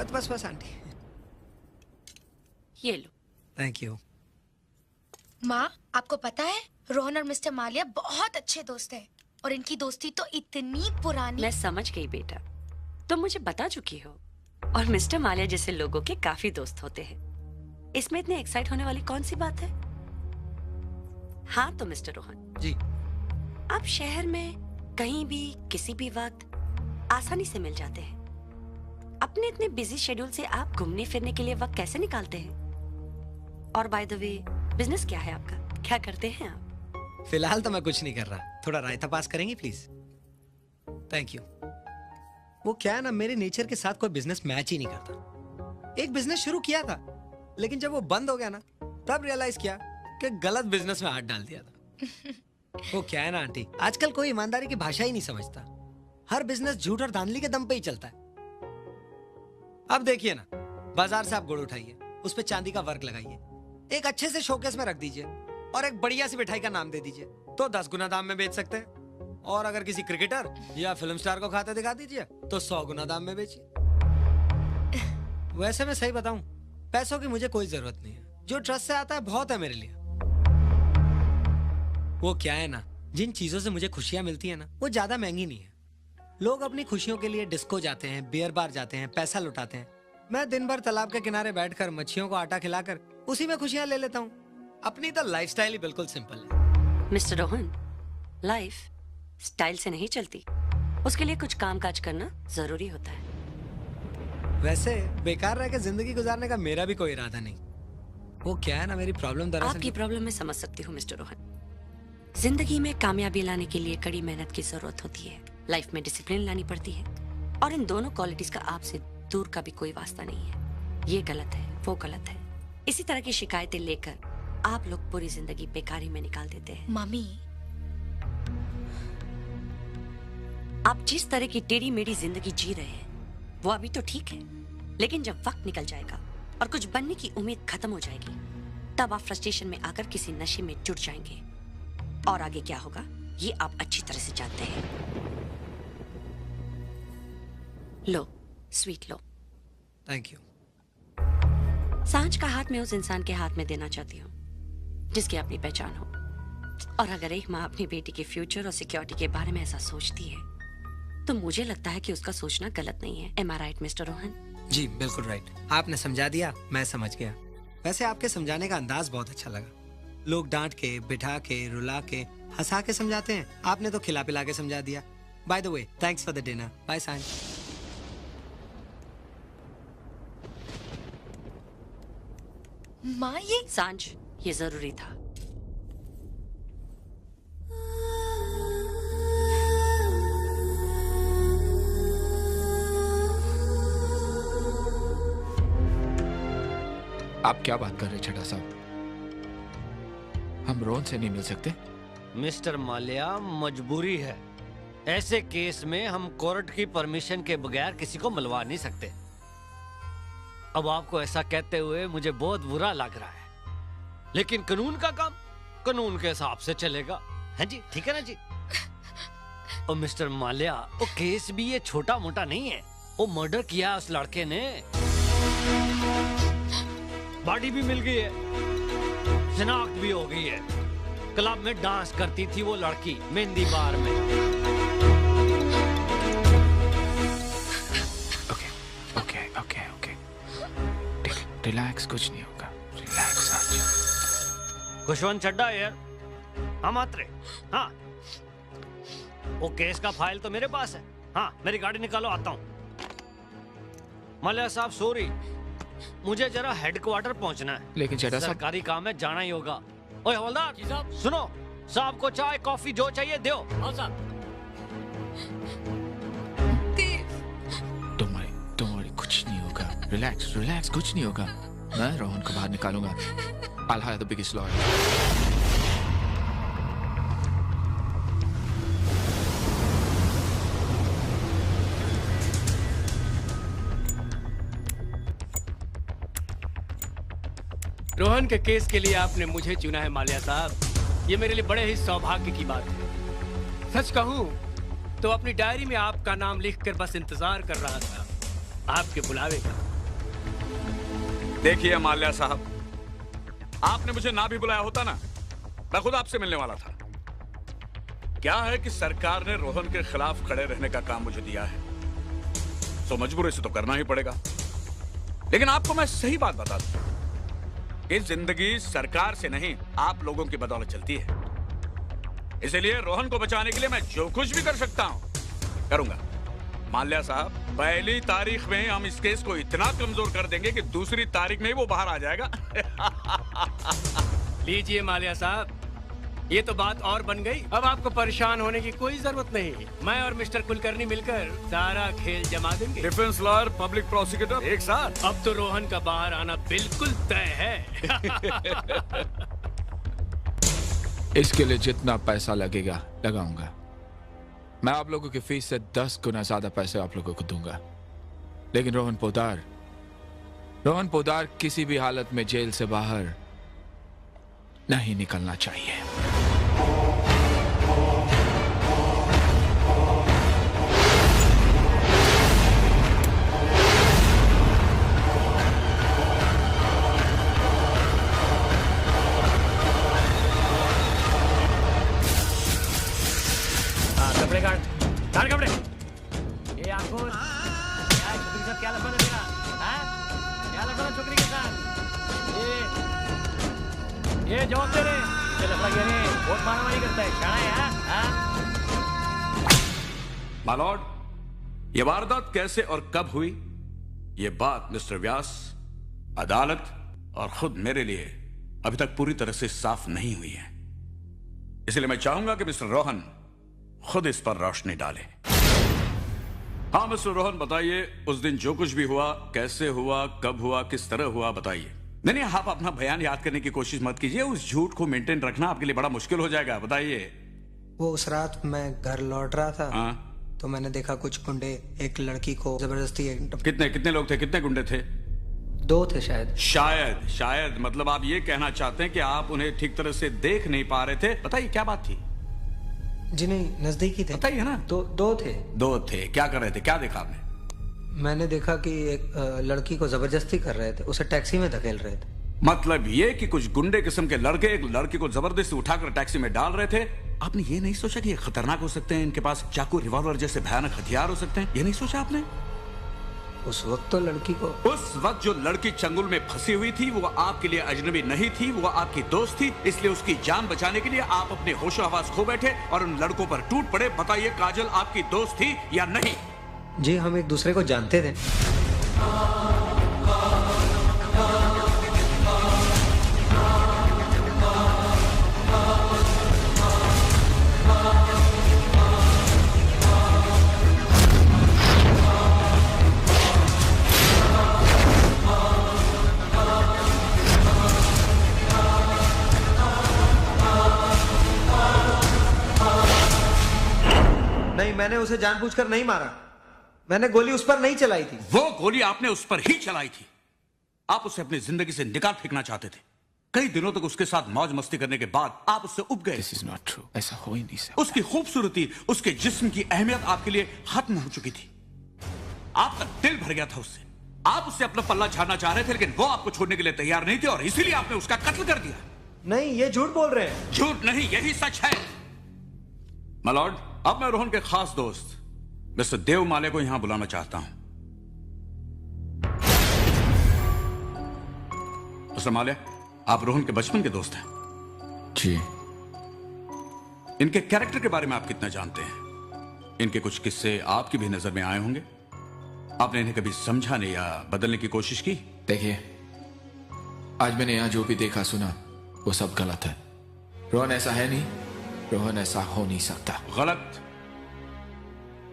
बस आंटी। ये लो। Thank you. माँ, आपको पता है रोहन और मिस्टर माल्या बहुत अच्छे दोस्त हैं और इनकी दोस्ती तो इतनी पुरानी। मैं समझ गई बेटा, तुम मुझे बता चुकी हो। और मिस्टर माल्या जैसे लोगों के काफी दोस्त होते हैं। इसमें इतने एक्साइट होने वाली कौन सी बात है? हाँ तो मिस्टर रोहन जी, आप शहर में कहीं भी किसी भी वक्त आसानी से मिल जाते हैं। अपने इतने बिजी शेड्यूल से आप घूमने फिरने के लिए वक्त कैसे निकालते हैं? और बाय द वे, बिजनेस क्या है आपका? क्या करते हैं आप? फिलहाल तो मैं कुछ नहीं कर रहा। थोड़ा रायता पास करेंगी प्लीज? Thank you. वो क्या है ना, मेरे नेचर के साथ कोई बिजनेस मैच ही नहीं करता। एक बिजनेस शुरू किया था, लेकिन जब वो बंद हो गया ना, तब रियलाइज किया कि गलत बिजनेस में हाथ डाल दिया था। वो क्या है ना आंटी, आजकल कोई ईमानदारी की भाषा ही नहीं समझता। हर बिजनेस झूठ और धांधली के दम पे ही चलता है। अब देखिए ना, बाजार से आप गुड़ उठाइए, उस पे चांदी का वर्क लगाइए, एक अच्छे से शोकेस में रख दीजिए और एक बढ़िया सी मिठाई का नाम दे दीजिए, तो 10 गुना दाम में बेच सकते हैं। और अगर किसी क्रिकेटर या फिल्म स्टार को खाते दिखा दीजिए तो 100 गुना दाम में बेचिए। वैसे मैं सही बताऊं, पैसों की मुझे कोई जरूरत नहीं है। जो ट्रस्ट से आता है बहुत है मेरे लिए। वो क्या है ना, जिन चीजों से मुझे खुशियां मिलती है ना, वो ज्यादा महंगी नहीं है। लोग अपनी खुशियों के लिए डिस्को जाते हैं, बियर बार जाते हैं, पैसा लुटाते हैं। मैं दिन भर तालाब के किनारे बैठकर मच्छियों को आटा खिलाकर उसी में खुशियां ले लेता हूँ। अपनी तो लाइफस्टाइल ही बिल्कुल सिंपल है। मिस्टर रोहन, लाइफ स्टाइल से नहीं चलती, उसके लिए कुछ काम काज करना जरूरी होता है। वैसे बेकार रह के जिंदगी गुजारने का मेरा भी कोई इरादा नहीं। वो क्या है ना, मेरी प्रॉब्लम दरअसल आपकी प्रॉब्लम मैं समझ सकती हूँ मिस्टर रोहन। जिंदगी में कामयाबी लाने के लिए कड़ी मेहनत की जरूरत होती है, लाइफ में डिसिप्लिन लानी पड़ती है, और इन दोनों क्वालिटीज का आपसे दूर का भी कोई वास्ता नहीं है। ये गलत है, वो गलत है। इसी तरह की शिकायतें लेकर आप लोग पूरी जिंदगी बेकारी में निकाल देते हैं। मम्मी, आप जिस तरह की टेढ़ी मेढ़ी जिंदगी जी रहे हैं वो अभी तो ठीक है, लेकिन जब वक्त निकल जाएगा और कुछ बनने की उम्मीद खत्म हो जाएगी, तब आप फ्रस्ट्रेशन में आकर किसी नशे में जुट जाएंगे। और आगे क्या होगा ये आप अच्छी तरह से जानते हैं। लो, स्वीट लो। Thank you. सांझ का हाथ मैं उस इंसान के हाथ में देना चाहती हूँ जिसकी अपनी पहचान हो। और अगर एक माँ अपनी बेटी के फ्यूचर और सिक्योरिटी के बारे में ऐसा सोचती है तो मुझे लगता है कि उसका सोचना गलत नहीं है। एम आई राइट मिस्टर रोहन? जी बिल्कुल राइट। आपने समझा दिया, मैं समझ गया। वैसे आपके समझाने का अंदाज बहुत अच्छा लगा। लोग डांट के, बिठा के, रुला के, हंसा के समझाते हैं, आपने तो खिला पिला के समझा दिया। By the way, thanks for the dinner. Bye Saanjh. माँ ये सांझ, ये जरूरी था। आप क्या बात कर रहे छठा साहब? हम रोहन से नहीं मिल सकते? मिस्टर माल्या, मजबूरी है। ऐसे केस में हम कोर्ट की परमिशन के बगैर किसी को मिलवा नहीं सकते। अब आपको ऐसा कहते हुए मुझे बहुत बुरा लग रहा है, लेकिन कानून का काम कानून के हिसाब से चलेगा। है जी, ठीक है ना जी? और मिस्टर माल्या, वो केस भी ये छोटा मोटा नहीं है। वो मर्डर किया उस लड़के ने, बॉडी भी मिल गई है, शिनाख्त भी हो गई है। क्लब में डांस करती थी वो लड़की, मेहंदी बार में। ओके रिलैक्स, कुछ नहीं होगा। रिलैक्स आज। खुशवंत चड्डा यार, हम आत्रे। हाँ, वो केस का फाइल तो मेरे पास है। हाँ, मेरी गाड़ी निकालो, आता हूँ। माल्या साहब सॉरी, मुझे जरा हेडक्वार्टर पहुंचना है। लेकिन चड्डा साहब, सरकारी काम है, जाना ही होगा। ओए हवलदार, सुनो, साहब को चाय कॉफी जो चाहिए दो। हाँ साहब। तुम्हारी कुछ नहीं होगा। रिलैक्स, कुछ नहीं होगा। मैं रोहन को बाहर निकालूंगा। I'll hire the biggest lawyer. Rohan के केस के लिए आपने मुझे चुना है माल्या साहब, ये मेरे लिए बड़े ही सौभाग्य की बात है। सच कहूं तो अपनी डायरी में आपका नाम लिखकर बस इंतजार कर रहा था आपके बुलावे का। देखिए माल्या साहब, आपने मुझे ना भी बुलाया होता ना, मैं खुद आपसे मिलने वाला था। क्या है कि सरकार ने रोहन के खिलाफ खड़े रहने का काम मुझे दिया है, तो मजबूरी से तो करना ही पड़ेगा। लेकिन आपको मैं सही बात बता दूं, ये जिंदगी सरकार से नहीं, आप लोगों की बदौलत चलती है। इसलिए रोहन को बचाने के लिए मैं जो कुछ भी कर सकता हूं, करूंगा। माल्या साहब, पहली तारीख में हम इस केस को इतना कमजोर कर देंगे कि दूसरी तारीख में ही वो बाहर आ जाएगा। लीजिए माल्या साहब, ये तो बात और बन गई। अब आपको परेशान होने की कोई जरूरत नहीं। मैं और मिस्टर कुलकर्णी मिलकर सारा खेल जमा देंगे। डिफेंस लॉयर, पब्लिक प्रोसिक्यूटर एक साथ। अब तो रोहन का बाहर आना बिल्कुल तय है। इसके लिए जितना पैसा लगेगा लगाऊंगा। मैं आप लोगों की फीस से 10 गुना ज्यादा पैसे आप लोगों को दूंगा। लेकिन रोहन पोदार किसी भी हालत में जेल से बाहर नहीं निकलना चाहिए। कपड़े काट कपड़े। ये आपको छोकरी के साथ क्या लफड़ा है तेरा? क्या लफड़ा है छोकरी के साथ? ये जवाब दे रहे। लफड़ा किया नहीं, बहुत मारामारी करता है, शाना है। माय लॉर्ड, ये वारदात कैसे और कब हुई, ये बात मिस्टर व्यास, अदालत और खुद मेरे लिए अभी तक पूरी तरह से साफ नहीं हुई है। इसलिए मैं चाहूंगा कि मिस्टर रोहन खुद इस पर रोशनी डाले। हाँ मिस्टर रोहन, बताइए उस दिन जो कुछ भी हुआ, कैसे हुआ, कब हुआ, किस तरह हुआ, बताइए। नहीं, आप अपना बयान याद करने की कोशिश मत कीजिए, उस झूठ को मेंटेन रखना आपके लिए बड़ा मुश्किल हो जाएगा। बताइए। वो उस रात मैं घर लौट रहा था। हाँ? तो मैंने देखा कुछ गुंडे एक लड़की को जबरदस्ती कितने लोग थे, कितने गुंडे थे? 2 थे शायद। शायद मतलब आप ये कहना चाहते हैं कि आप उन्हें ठीक तरह से देख नहीं पा रहे थे। बताइए क्या बात थी। जी नहीं, नजदीकी थे। बताइए ना। 2 थे। 2 थे। क्या कर रहे थे, क्या देखा आपने? मैंने देखा कि एक लड़की को जबरदस्ती कर रहे थे, उसे टैक्सी में धकेल रहे थे। मतलब ये कि कुछ गुंडे किस्म के लड़के एक लड़की को जबरदस्ती उठाकर टैक्सी में डाल रहे थे। आपने ये नहीं सोचा कि ये खतरनाक हो सकते हैं, इनके पास चाकू, रिवॉल्वर जैसे भयानक हथियार हो सकते हैं? ये नहीं सोचा आपने? उस वक्त तो लड़की को, उस वक्त जो लड़की चंगुल में फंसी हुई थी वो आपके लिए अजनबी नहीं थी, वो आपकी दोस्त थी। इसलिए उसकी जान बचाने के लिए आप अपने होशो हवास खो बैठे और उन लड़कों पर टूट पड़े। बताइए, काजल आपकी दोस्त थी या नहीं? जी हम एक दूसरे को जानते थे। नहीं, मैंने उसे जानबूझकर नहीं मारा। मैंने गोली उस पर नहीं चलाई थी। वो गोली आपने उस पर ही चलाई थी। आप उसे अपनी जिंदगी से निकाल फेंकना चाहते थे। कई दिनों तक उसके साथ मौज मस्ती करने के बाद आप उससे उब गए। This is not true. ऐसा हो ही नहीं सकता। उसकी खूबसूरती, उसके जिस्म की अहमियत आपके लिए खत्म हो चुकी थी। आपका दिल भर गया था उससे। आप उससे अपना पल्ला झाड़ना चाह रहे थे, लेकिन वो आपको छोड़ने के लिए तैयार नहीं थे और इसीलिए आपने उसका कत्ल कर दिया। नहीं, ये झूठ बोल रहे हैं। झूठ नहीं, यही सच है। माय लॉर्ड, अब मैं रोहन के खास दोस्त मिस्टर देव माले को यहां बुलाना चाहता हूं। मिस्टर माले, आप रोहन के बचपन के दोस्त हैं। जी। इनके कैरेक्टर के बारे में आप कितना जानते हैं? इनके कुछ किस्से आपकी भी नजर में आए होंगे। आपने इन्हें कभी समझाने या बदलने की कोशिश की? देखिए, आज मैंने यहां जो भी देखा सुना वो सब गलत है। रोहन ऐसा है नहीं, रोहन ऐसा हो नहीं सकता। गलत?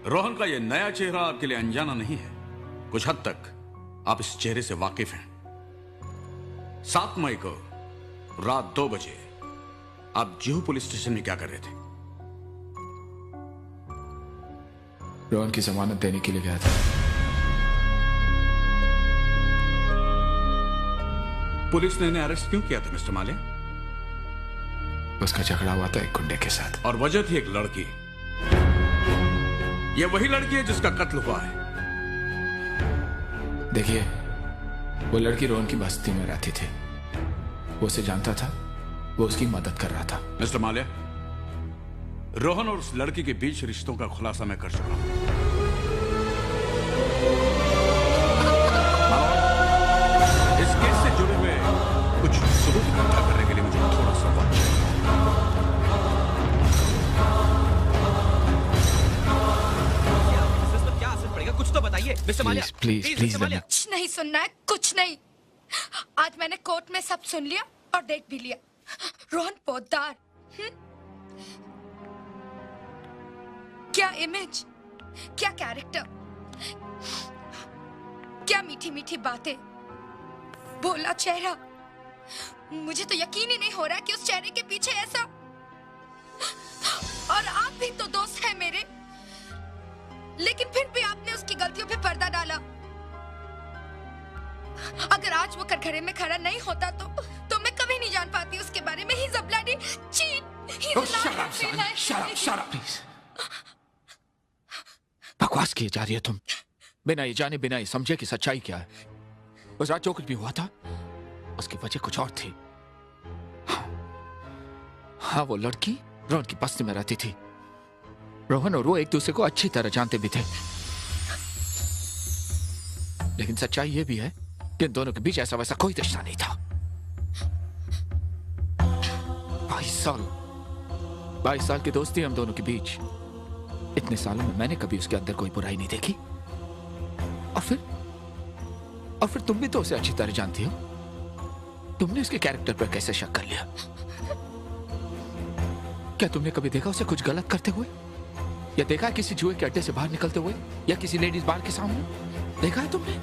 रोहन का यह नया चेहरा आपके लिए अनजाना नहीं है। कुछ हद तक आप इस चेहरे से वाकिफ हैं। 7 मई को रात 2 बजे आप जुहू पुलिस स्टेशन में क्या कर रहे थे? रोहन की जमानत देने के लिए गया था। पुलिस ने इन्हें अरेस्ट क्यों किया था मिस्टर माले? उसका झगड़ा हुआ था एक गुंडे के साथ। और वजह थी एक लड़की। यह वही लड़की है जिसका कत्ल हुआ है। देखिए, वो लड़की रोहन की बस्ती में रहती थी, वो उसे जानता था, वो उसकी मदद कर रहा था। मिस्टर माल्या, रोहन और उस लड़की के बीच रिश्तों का खुलासा मैं कर चुका हूं। इस केस से जुड़े हुए कुछ सबूत इकट्ठा करने के लिए मुझे थोड़ा सा वक्त चाहिए। क्या असर पड़ेगा, कुछ तो बताइए मिस्टर माल्या। प्लीज प्लीज लेना। कुछ नहीं सुनना है, कुछ नहीं। आज मैंने कोर्ट में सब सुन लिया और देख भी लिया। रोहन पोद्दार, क्या इमेज, क्या कैरेक्टर, क्या मीठी मीठी बातें, बोला चेहरा। मुझे तो यकीन ही नहीं हो रहा कि उस चेहरे के पीछे ऐसा। और आप भी तो दोस्त हैं मेरे, लेकिन फिर भी आपने उसकी गलतियों पे पर्दा डाला। अगर आज वो कटघरे में खड़ा नहीं होता तो मैं कभी नहीं जान पाती उसके बारे में। He's a bloody cheat. He's a liar. Shut up, please. बकवास किए जा रही है तुम, बिना ये जाने बिना ये समझे कि सच्चाई क्या है। उस रात जो कुछ भी हुआ था उसकी वजह कुछ और थी। हाँ, वो लड़की रोहन की बस्ती में रहती थी। रोहन और वो एक दूसरे को अच्छी तरह जानते भी थे, लेकिन सच्चाई ये भी है कि इन दोनों के बीच ऐसा वैसा कोई रिश्ता नहीं था। 22 साल की दोस्ती हम दोनों के बीच। इतने सालों में मैंने कभी उसके अंदर कोई बुराई नहीं देखी। और फिर तुम भी तो उसे अच्छी तरह जानती हो। तुमने उसके कैरेक्टर पर कैसे शक कर लिया? क्या तुमने कभी देखा उसे कुछ गलत करते हुए, या देखा किसी जुए के अड्डे से बाहर निकलते हुए, या किसी लेडीज बार के सामने? देखा है तुमने?